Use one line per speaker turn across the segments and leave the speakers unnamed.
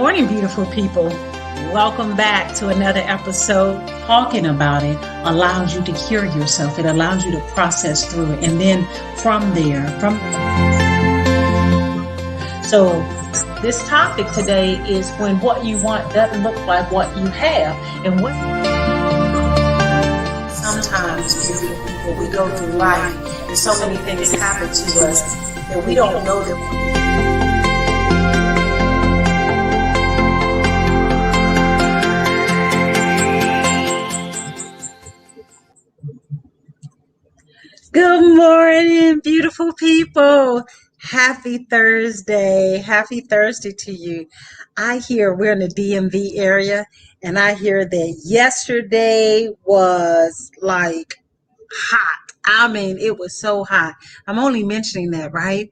morning, beautiful people. Welcome back to another episode. Talking about it allows you to cure yourself. It allows you to process through it. And then So this topic today is when what you want doesn't look like what you have. And what sometimes, beautiful people, we go through life and so many things happen to us that we don't know that. Good morning, beautiful people. Happy Thursday. Happy Thursday to you. I hear we're in the DMV area, and I hear that yesterday was like hot. I mean, it was so hot. I'm only mentioning that, right?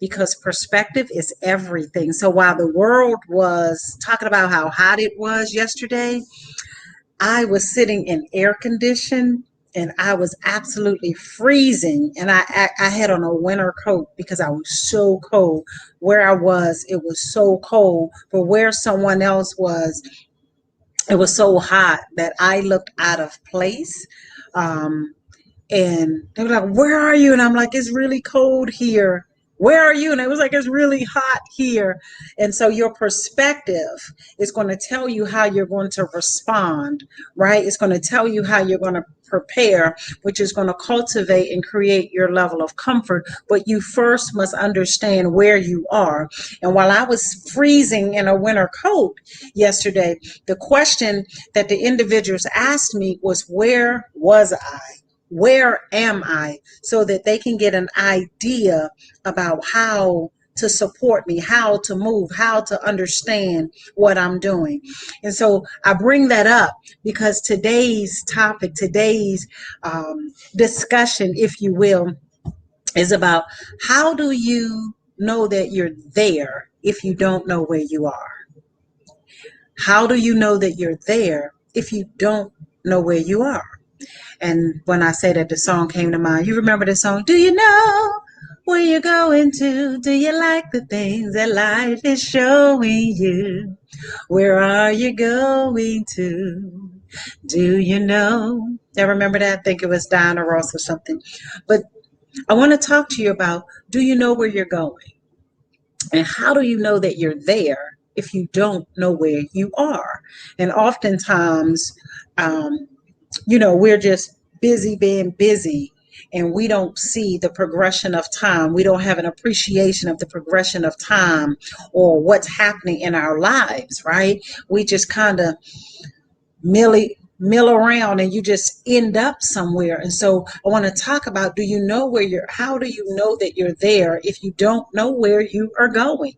Because perspective is everything. So while the world was talking about how hot it was yesterday, I was sitting in air condition and I was absolutely freezing. And I had on a winter coat because I was so cold. Where I was, it was so cold. But where someone else was, it was so hot that I looked out of place. And they were like, "Where are you?" And I'm like, "It's really cold here." "Where are you?" And it was like, "It's really hot here." And so your perspective is going to tell you how you're going to respond, right? It's going to tell you how you're going to prepare, which is going to cultivate and create your level of comfort. But you first must understand where you are. And while I was freezing in a winter coat yesterday, the question that the individuals asked me was, where was I? Where am I? So that they can get an idea about how to support me, how to move, how to understand what I'm doing. And so I bring that up because today's topic, today's discussion, if you will, is about how do you know that you're there if you don't know where you are? How do you know that you're there if you don't know where you are? And when I say that, the song came to mind. You remember the song? Do you know where you're going to? Do you like the things that life is showing you? Where are you going to? Do you know? I remember that. I think it was Diana Ross or something. But I want to talk to you about, do you know where you're going? And how do you know that you're there if you don't know where you are? And oftentimes, we're just busy being busy, and we don't see the progression of time. We don't have an appreciation of the progression of time or what's happening in our lives, right? We just kind of mill around and you just end up somewhere. And so I want to talk about, how do you know that you're there if you don't know where you are going?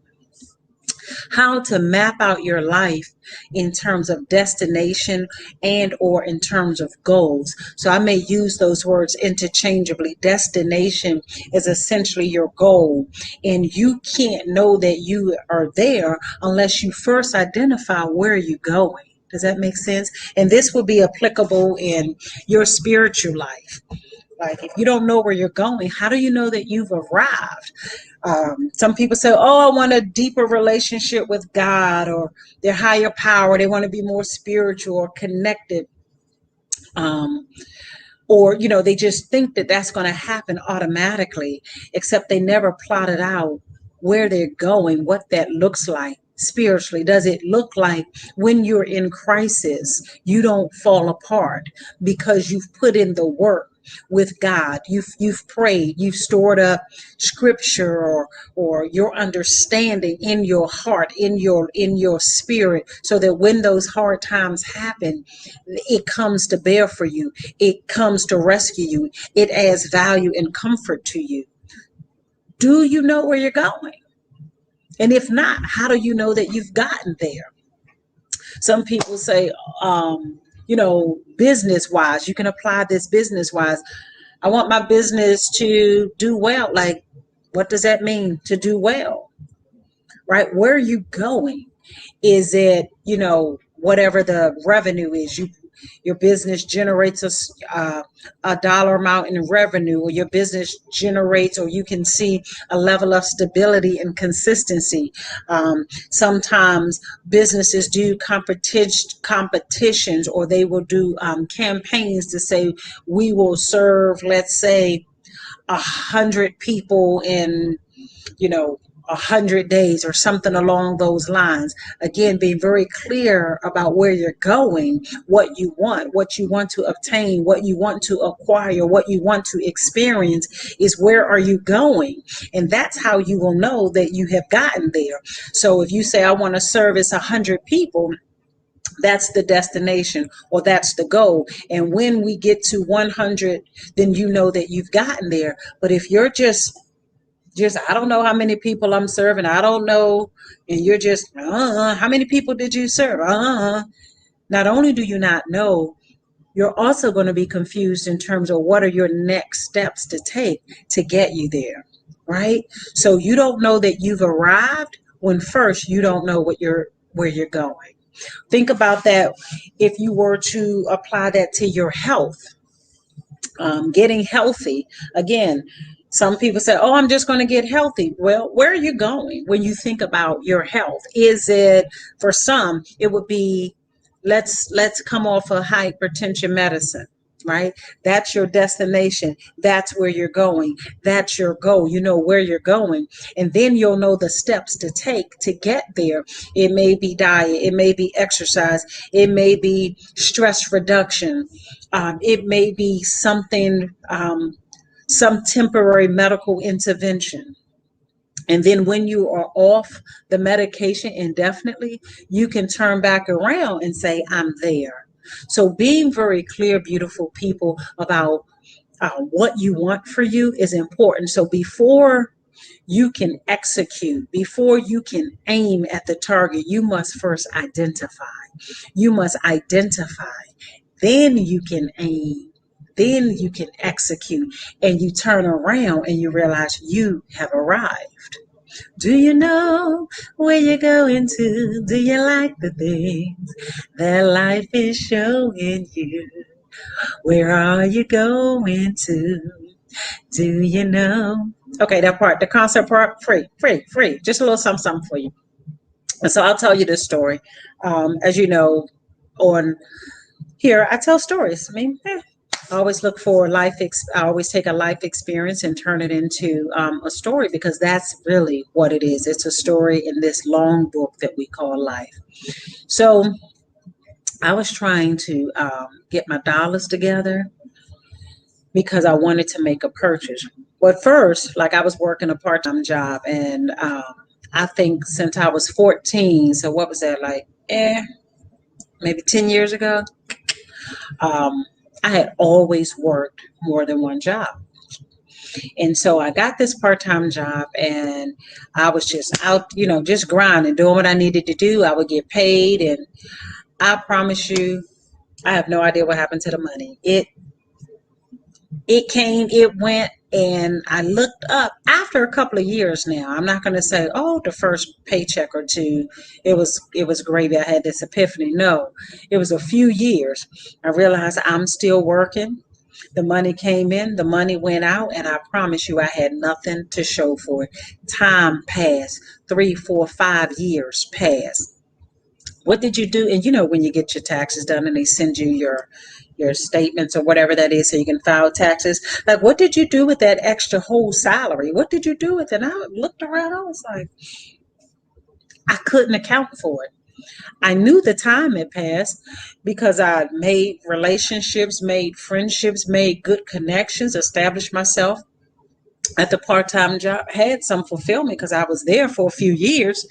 How to map out your life in terms of destination and or in terms of goals. So I may use those words interchangeably. Destination is essentially your goal, and you can't know that you are there unless you first identify where you're going. Does that make sense? And this will be applicable in your spiritual life. Like, if you don't know where you're going, how do you know that you've arrived? Some people say, "Oh, I want a deeper relationship with God or their higher power. They want to be more spiritual or connected." Or, they just think that that's going to happen automatically, except they never plotted out where they're going, what that looks like spiritually. Does it look like when you're in crisis, you don't fall apart because you've put in the work with God? You've prayed, you've stored up scripture or your understanding in your heart, in your spirit, so that when those hard times happen, it comes to bear for you. It comes to rescue you. It adds value and comfort to you. Do you know where you're going? And if not, how do you know that you've gotten there? Some people say, business wise, you can apply this business wise. I want my business to do well. Like, what does that mean to do well? Right? Where are you going? Is it, whatever the revenue is, your business generates a dollar amount in revenue, or your business generates, or you can see a level of stability and consistency. Sometimes businesses do competitions, or they will do campaigns to say, we will serve, let's say, 100 people in, 100 days, or something along those lines. Again, being very clear about where you're going, what you want to obtain, what you want to acquire, what you want to experience, is where are you going? And that's how you will know that you have gotten there. So if you say, I want to service 100 people, that's the destination, or that's the goal. And when we get to 100, then you know that you've gotten there. But if you're just I don't know how many people I'm serving, I don't know, and you're just how many people did you serve? Not only do you not know, you're also going to be confused in terms of what are your next steps to take to get you there, right? So you don't know that you've arrived when first you don't know where you're going. Think about that if you were to apply that to your health. Getting healthy. Again, some people say, oh, I'm just going to get healthy. Well, where are you going when you think about your health? Is it, for some, it would be, let's come off of hypertension medicine, right? That's your destination. That's where you're going. That's your goal. You know where you're going. And then you'll know the steps to take to get there. It may be diet. It may be exercise. It may be stress reduction. It may be something, some temporary medical intervention. And then when you are off the medication indefinitely, you can turn back around and say, I'm there. So being very clear, beautiful people, about what you want for you is important. So before you can execute, before you can aim at the target, you must first identify. You must identify. Then you can aim. Then you can execute, and you turn around and you realize you have arrived. Do you know where you're going to? Do you like the things that life is showing you? Where are you going to? Do you know? Okay, that part, the concert part, free. Just a little something for you. And so I'll tell you this story. As you know, on here, I tell stories. I mean, I always look for I always take a life experience and turn it into a story, because that's really what it is. It's a story in this long book that we call life. So I was trying to get my dollars together because I wanted to make a purchase. But first, like, I was working a part-time job, and I think since I was 14, so what was that, like, maybe 10 years ago? I had always worked more than one job. And so I got this part-time job, and I was just out, just grinding, doing what I needed to do. I would get paid, and I promise you, I have no idea what happened to the money. It came, it went, and I looked up after a couple of years now. I'm not going to say, oh, the first paycheck or two, it was gravy. I had this epiphany. No, it was a few years. I realized I'm still working. The money came in, the money went out, and I promise you, I had nothing to show for it. Time passed, 3, 4, 5 years passed. What did you do? And when you get your taxes done and they send you your statements or whatever that is, so you can file taxes. Like, what did you do with that extra whole salary? What did you do with it? And I looked around, I was like, I couldn't account for it. I knew the time had passed because I made relationships, made friendships, made good connections, established myself at the part-time job, had some fulfillment because I was there for a few years.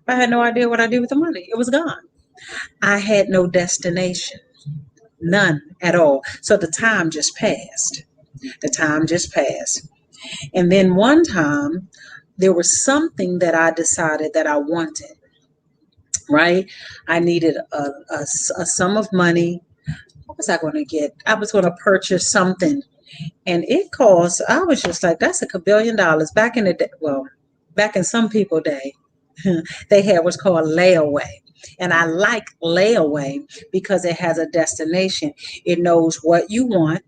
I had no idea what I did with the money. It was gone. I had no destination. None at all. So the time just passed. And then one time, there was something that I decided that I wanted, right? I needed a sum of money. What was I going to get? I was going to purchase something. And it cost, I was just like, that's $1 billion. Back in the day, well, back in some people's day, they had what's called layaway. And I like layaway because it has a destination. It knows what you want.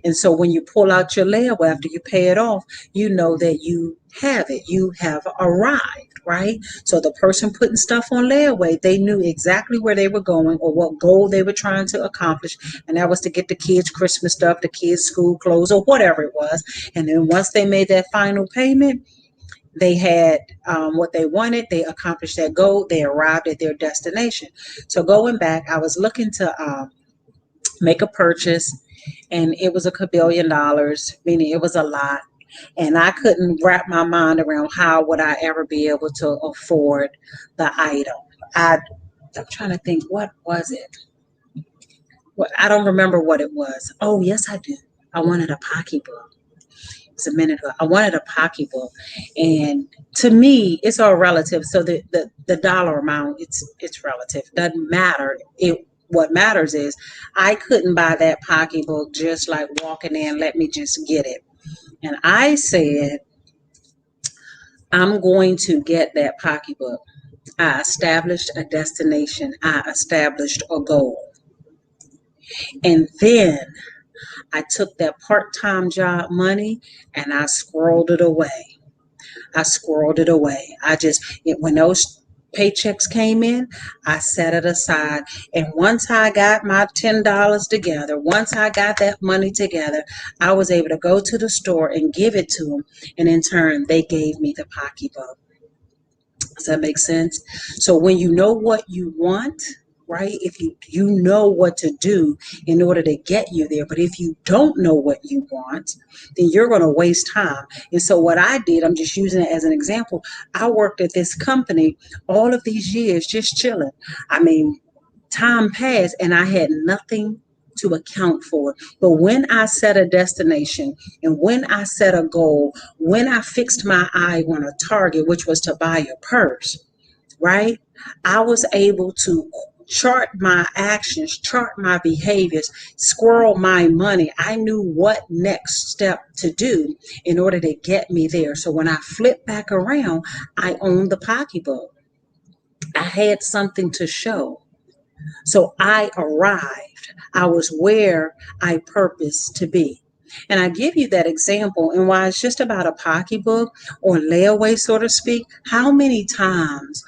And so when you pull out your layaway after you pay it off, you know that you have it. You have arrived, right? So the person putting stuff on layaway, they knew exactly where they were going or what goal they were trying to accomplish. And that was to get the kids Christmas stuff, the kids school clothes, or whatever it was. And then once they made that final payment, they had what they wanted. They accomplished that goal. They arrived at their destination. So going back, I was looking to make a purchase, and it was $1 billion, meaning it was a lot. And I couldn't wrap my mind around how would I ever be able to afford the item. I, I'm trying to think, what was it? Well, I don't remember what it was. Oh, yes, I do. I wanted a pocketbook. It was a minute ago. I wanted a pocketbook, and to me, it's all relative. So the dollar amount, it's relative. Doesn't matter. It What matters is I couldn't buy that pocketbook just like walking in. Let me just get it. And I said, I'm going to get that pocketbook. I established a destination. I established a goal. And then I took that part-time job money and I squirreled it away. I squirreled it away. When those paychecks came in, I set it aside. And once I got my $10 together, once I got that money together, I was able to go to the store and give it to them. And in turn, they gave me the pocketbook. Does that make sense? So when you know what you want, right? If you know what to do in order to get you there, but if you don't know what you want, then you're going to waste time. And so what I did, I'm just using it as an example. I worked at this company all of these years just chilling. I mean, time passed and I had nothing to account for. But when I set a destination and when I set a goal, when I fixed my eye on a target, which was to buy a purse, right? I was able to chart my actions, chart my behaviors, squirrel my money. I knew what next step to do in order to get me there. So when I flipped back around, I owned the pocketbook. I had something to show. So I arrived. I was where I purposed to be. And I give you that example, and why it's just about a pocketbook or layaway, so to speak. How many times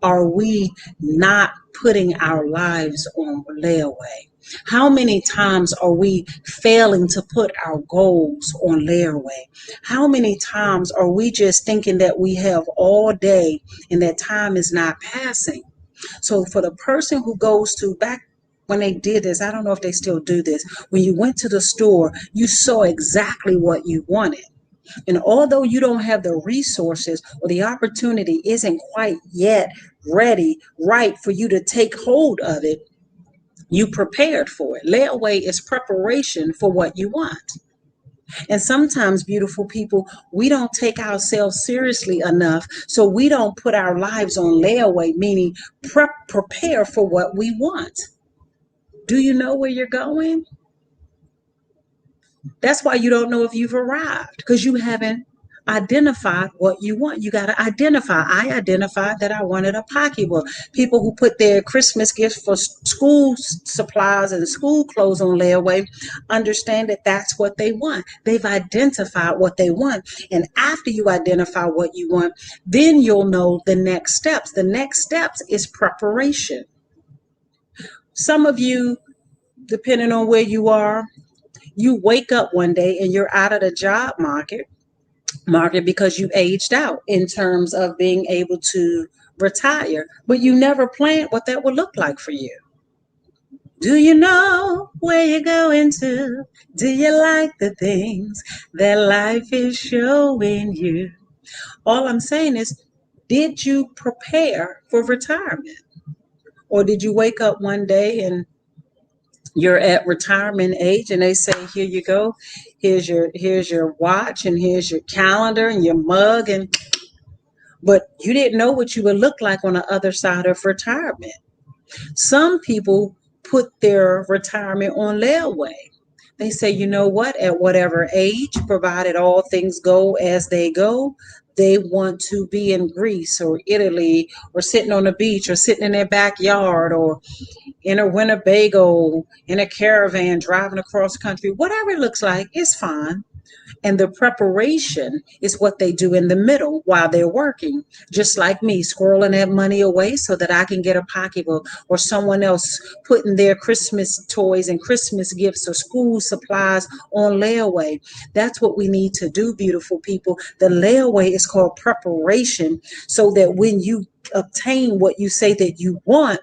are we not putting our lives on layaway? How many times are we failing to put our goals on layaway? How many times are we just thinking that we have all day and that time is not passing? So for the person who goes to back when they did this, I don't know if they still do this. When you went to the store, you saw exactly what you wanted. And although you don't have the resources or the opportunity isn't quite yet ready, right for you to take hold of it, you prepared for it. Layaway is preparation for what you want. And sometimes, beautiful people, we don't take ourselves seriously enough. So we don't put our lives on layaway, meaning prepare for what we want. Do you know where you're going? That's why you don't know if you've arrived, because you haven't identified what you want. You got to identify. I identified that I wanted a pocketbook. People who put their Christmas gifts for school supplies and school clothes on layaway understand that that's what they want. They've identified what they want. And after you identify what you want, then you'll know the next steps. The next steps is preparation. Some of you, depending on where you are, you wake up one day and you're out of the job market because you aged out in terms of being able to retire, but you never planned what that would look like for you. Do you know where you're going to? Do you like the things that life is showing you? All I'm saying is, did you prepare for retirement? Or did you wake up one day and you're at retirement age and they say, here you go, here's your watch and here's your calendar and your mug, and but you didn't know what you would look like on the other side of retirement. Some people put their retirement on layaway. They say, you know what, at whatever age, provided all things go as they go, They want to be in Greece or Italy or sitting on the beach or sitting in their backyard or in a Winnebago in a caravan driving across country. Whatever it looks like, it's fine. And the preparation is what they do in the middle while they're working. Just like me, squirreling that money away so that I can get a pocketbook, or someone else putting their Christmas toys and Christmas gifts or school supplies on layaway. That's what we need to do, beautiful people. The layaway is called preparation, so that when you obtain what you say that you want,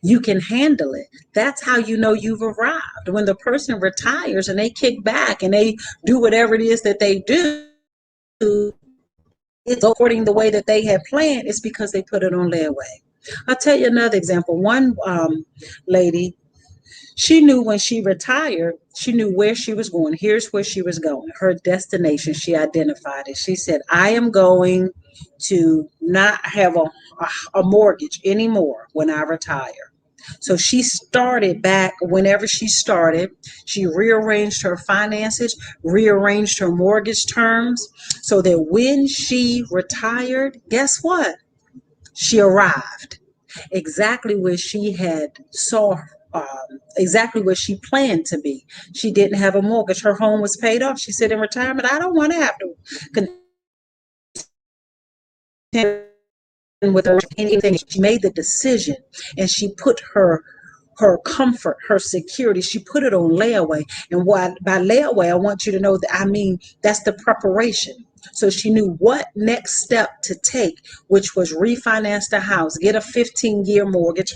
you can handle it. That's how you know you've arrived. When the person retires and they kick back and they do whatever it is that they do, it's according the way that they had planned. It's because they put it on layaway. I'll tell you another example. One lady, she knew when she retired, she knew where she was going. Here's where she was going. Her destination, she identified it. She said, I am going to not have a mortgage anymore when I retire. So she started back whenever she started. She rearranged her finances, rearranged her mortgage terms so that when she retired, guess what? She arrived exactly where she had saw exactly where she planned to be. She didn't have a mortgage. Her home was paid off. She said in retirement, I don't want to have to contend with anything. She made the decision and she put her comfort, her security, she put it on layaway. And why by layaway, I want you to know that I mean that's the preparation. So she knew what next step to take, which was refinance the house, get a 15-year mortgage,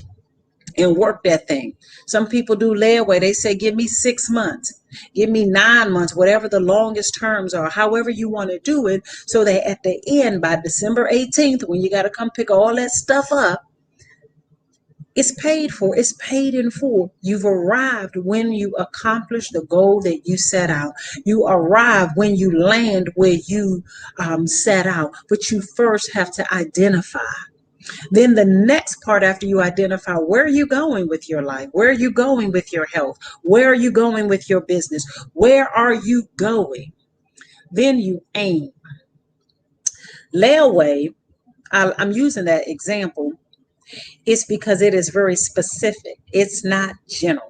and work that thing. Some people do layaway. They say, give me 6 months, give me 9 months, whatever the longest terms are, however you want to do it, so that at the end, by December 18th, when you got to come pick all that stuff up, it's paid for. It's paid in full. You've arrived when you accomplish the goal that you set out. You arrive when you land where you set out. But you first have to identify. Then the next part, after you identify, where are you going with your life? Where are you going with your health? Where are you going with your business? Where are you going? Then you aim. Layaway, I'm using that example, it's because it is very specific. It's not general.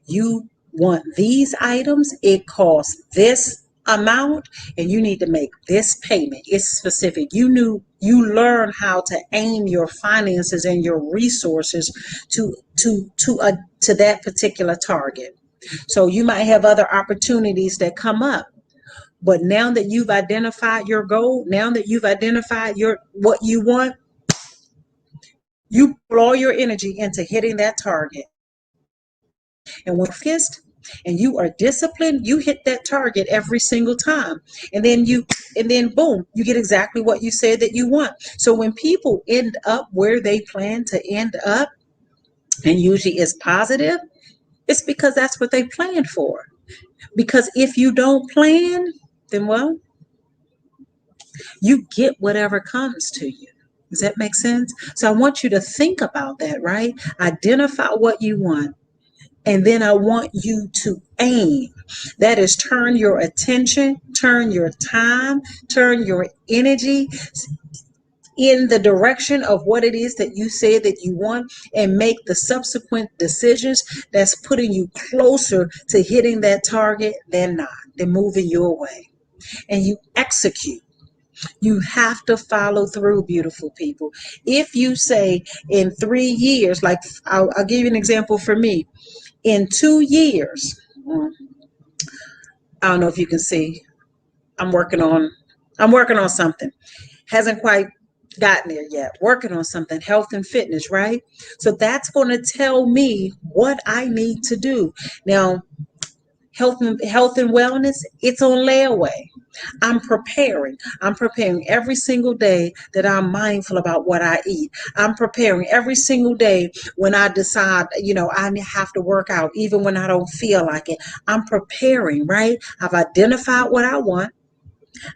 You want these items, it costs this amount, and you need to make this payment. It's specific. You learn how to aim your finances and your resources to that particular target. So you might have other opportunities that come up. But now that you've identified your goal, now that you've identified your what you want, you put all your energy into hitting that target. And when you're focused and you are disciplined, you hit that target every single time. And then boom, you get exactly what you said that you want. So when people end up where they plan to end up, and usually it's positive, it's because that's what they planned for. Because if you don't plan, then well, you get whatever comes to you. Does that make sense? So I want you to think about that, right? Identify what you want. And then I want you to aim. That is, turn your attention, turn your time, turn your energy in the direction of what it is that you say that you want, and make the subsequent decisions that's putting you closer to hitting that target than not. They're moving you away. And you execute. You have to follow through, beautiful people. If you say in 3 years, like I'll give you an example for me. In 2 years, I don't know if you can see, I'm working on something. Hasn't quite gotten there yet. Working on something, health and fitness, right? So that's going to tell me what I need to do. Now, health and wellness, it's on layaway. I'm preparing every single day that I'm mindful about what I eat. I'm preparing every single day when I decide, I have to work out even when I don't feel like it. I'm preparing, right? I've identified what I want.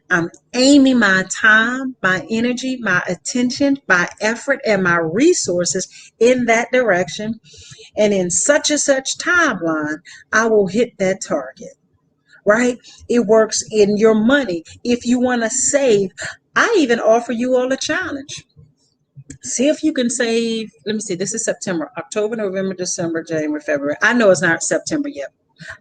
I'm aiming my time, my energy, my attention, my effort, and my resources in that direction. And in such and such timeline, I will hit that target. right? It works in your money. If you want to save, I even offer you all a challenge. See if you can save. Let me see. This is September, October, November, December, January, February. I know it's not September yet.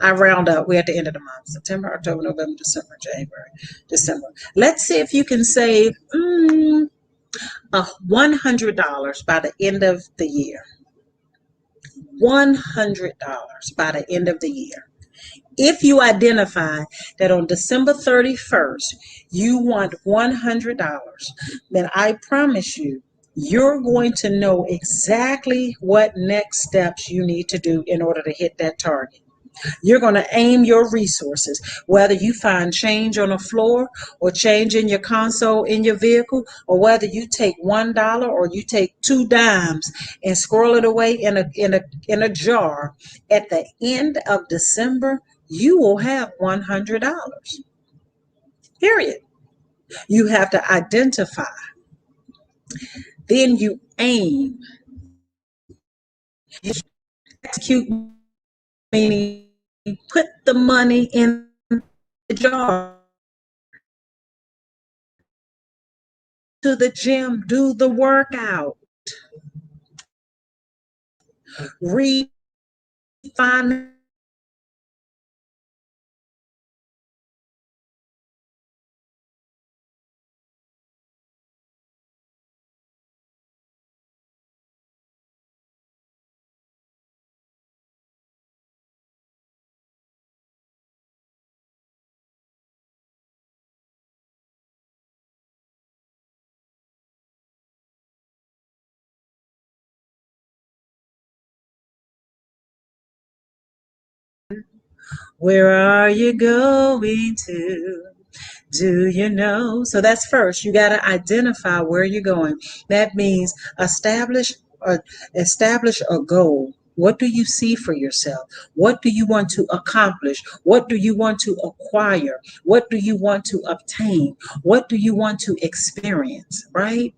I round up. We're at the end of the month. September, October, November, December, January, December. Let's see if you can save $100 by the end of the year. $100 by the end of the year. If you identify that on December 31st, you want $100, then I promise you, you're going to know exactly what next steps you need to do in order to hit that target. You're going to aim your resources, whether you find change on the floor or change in your console in your vehicle, or whether you take $1 or you take 2 dimes and squirrel it away in a jar. At the end of December, you will have $100. Period. You have to identify. Then you aim. You execute, meaning put the money in the jar. To the gym, do the workout, refine. Where are you going to? Do you know? So that's first. You got to identify where you're going. That means establish a goal. What do you see for yourself? What do you want to accomplish? What do you want to acquire? What do you want to obtain? What do you want to experience, right?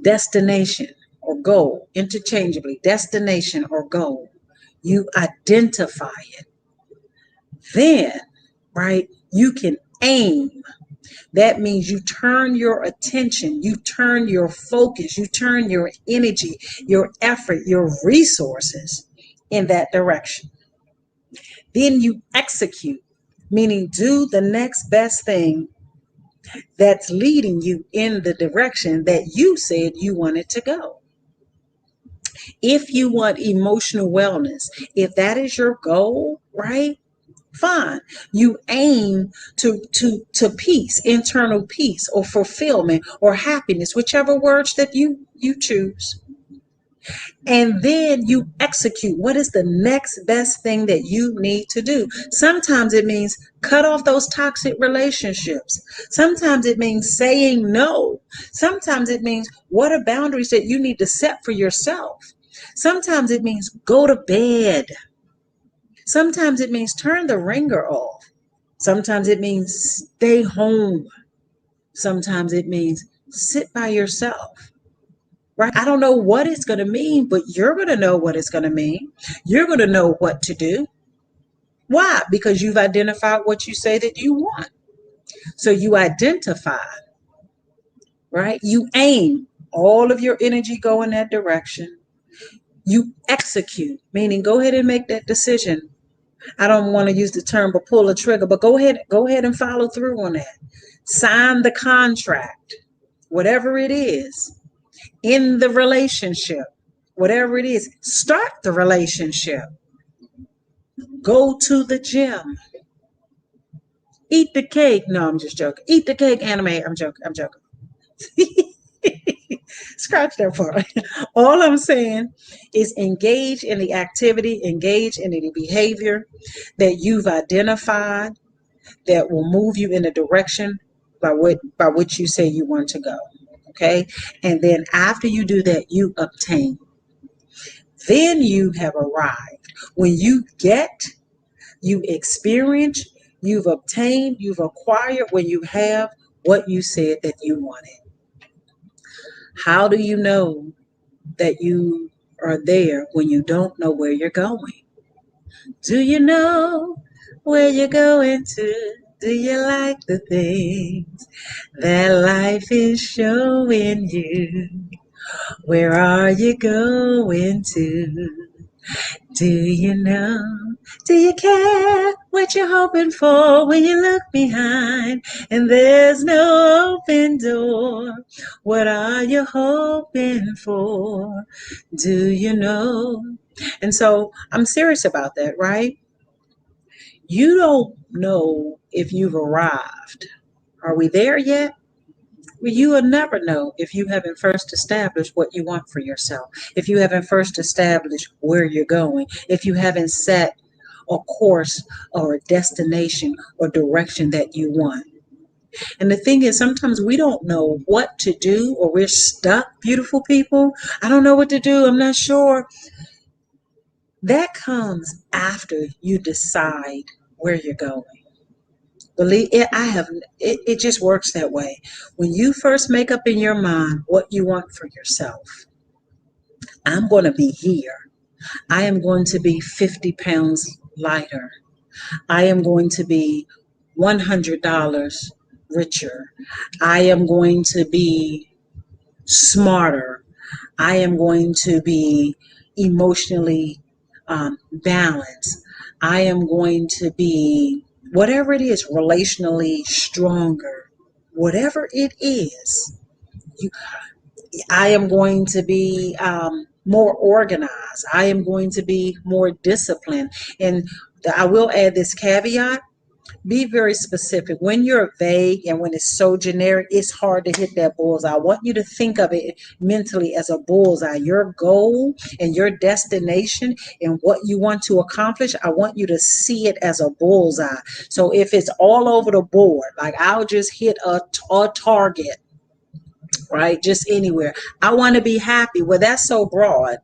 Destination or goal, interchangeably, destination or goal. You identify it. Then, right, you can aim. That means you turn your attention, you turn your focus, you turn your energy, your effort, your resources in that direction. Then you execute, meaning do the next best thing that's leading you in the direction that you said you wanted to go. If you want emotional wellness, if that is your goal, right? Fine. You aim to peace, internal peace or fulfillment or happiness, whichever words that you choose. And then you execute. What is the next best thing that you need to do? Sometimes it means cut off those toxic relationships. Sometimes it means saying no. Sometimes it means what are boundaries that you need to set for yourself. Sometimes it means go to bed. Sometimes it means turn the ringer off. Sometimes it means stay home. Sometimes it means sit by yourself. Right? I don't know what it's going to mean, but you're going to know what it's going to mean. You're going to know what to do. Why? Because you've identified what you say that you want. So you identify, right? You aim all of your energy go in that direction. You execute, meaning go ahead and make that decision. I don't want to use the term, but pull a trigger, but go ahead and follow through on that. Sign the contract, whatever it is, in the relationship, whatever it is, start the relationship. Go to the gym. Eat the cake. No, I'm just joking. Eat the cake, anime. I'm joking. I'm joking. Scratch that part. All I'm saying is engage in the activity, engage in the behavior that you've identified that will move you in the direction by which you say you want to go. Okay. And then after you do that, you obtain. Then you have arrived. When you get, you experience, you've obtained, you've acquired, when you have what you said that you wanted. How do you know that you are there when you don't know where you're going? Do you know where you going to? Do you like the things that life is showing you? Where are you going to? Do you know? Do you care what you're hoping for when you look behind and there's no open door? What are you hoping for? Do you know? And so I'm serious about that, right? You don't know if you've arrived. Are we there yet? Well, you will never know if you haven't first established what you want for yourself, if you haven't first established where you're going, if you haven't set a course or a destination or direction that you want. And the thing is, sometimes we don't know what to do or we're stuck, beautiful people. I don't know what to do. I'm not sure. That comes after you decide where you're going. Believe it, it just works that way. When you first make up in your mind what you want for yourself, I'm going to be here. I am going to be 50 pounds lighter. I am going to be $100 richer. I am going to be smarter. I am going to be emotionally balanced. I am going to be, whatever it is, relationally stronger. Whatever it is, you, I am going to be more organized. I am going to be more disciplined. And I will add this caveat: be very specific. When you're vague and when it's so generic, it's hard to hit that bullseye. I want you to think of it mentally as a bullseye. Your goal and your destination and what you want to accomplish, I want you to see it as a bullseye. So if it's all over the board, like I'll just hit a target, right? Just anywhere. I want to be happy. Well, that's so broad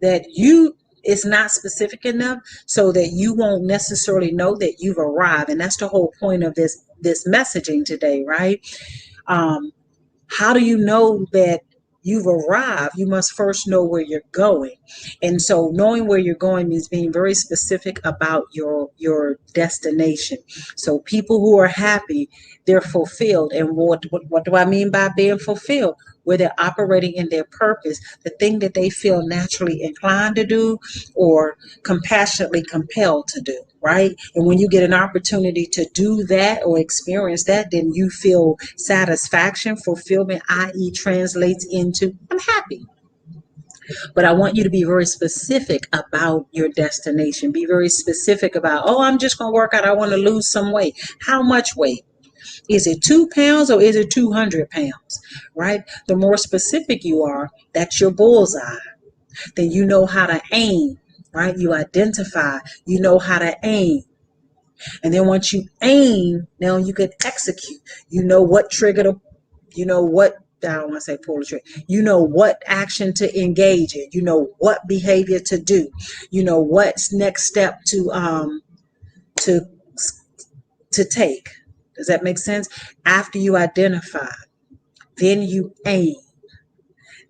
that it's not specific enough so that you won't necessarily know that you've arrived. And that's the whole point of this messaging today, right? How do you know that you've arrived? You must first know where you're going. And so knowing where you're going means being very specific about your destination. So people who are happy, they're fulfilled. And what do I mean by being fulfilled? Where they're operating in their purpose, the thing that they feel naturally inclined to do or compassionately compelled to do, right? And when you get an opportunity to do that or experience that, then you feel satisfaction, fulfillment, i.e., translates into I'm happy. But I want you to be very specific about your destination. Be very specific about, oh, I'm just going to work out. I want to lose some weight. How much weight? Is it 2 pounds or is it 200 pounds? Right? The more specific you are, that's your bullseye. Then you know how to aim, right? You identify, you know how to aim. And then once you aim, now you can execute. You know what trigger to, you know what, I don't want to say pull the trigger. You know what action to engage in. You know what behavior to do. You know what's next step to to take. Does that make sense? After you identify, then you aim,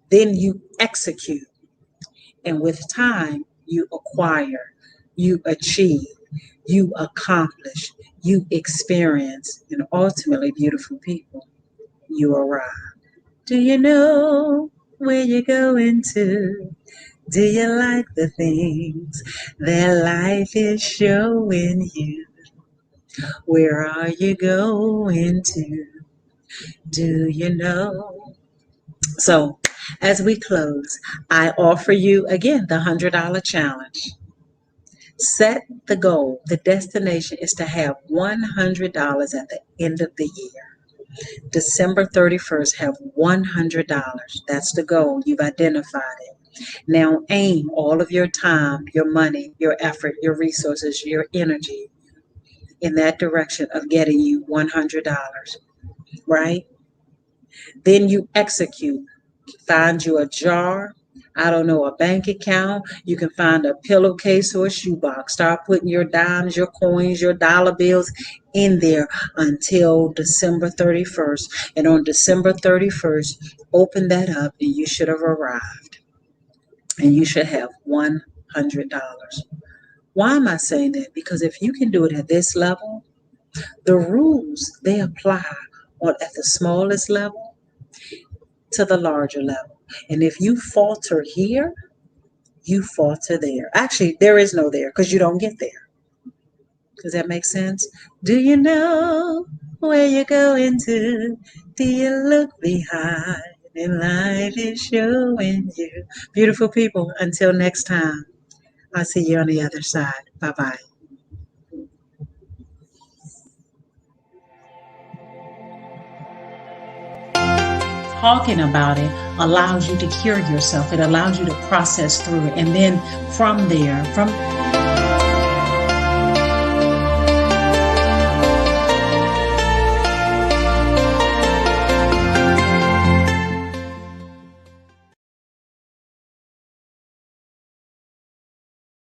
then you execute. And with time, you acquire, you achieve, you accomplish, you experience, and ultimately, beautiful people, you arrive. Do you know where you're going to? Do you like the things that life is showing you? Where are you going to? Do you know? So, as we close, I offer you again the $100 challenge. Set the goal. The destination is to have $100 at the end of the year. December 31st, have $100. That's the goal. You've identified it. Now aim all of your time, your money, your effort, your resources, your energy in that direction of getting you $100, right? Then you execute. Find you a jar, I don't know, a bank account. You can find a pillowcase or a shoebox. Start putting your dimes, your coins, your dollar bills in there until December 31st. And on December 31st, open that up and you should have arrived. And you should have $100. Why am I saying that? Because if you can do it at this level, the rules they apply at the smallest level to the larger level. And if you falter here, you falter there. Actually, there is no there because you don't get there. Does that make sense? Do you know where you're going to? Do you look behind? And life is showing you. Beautiful people, until next time, I'll see you on the other side. Bye bye. Talking about it allows you to cure yourself. It allows you to process through it. And then from there, from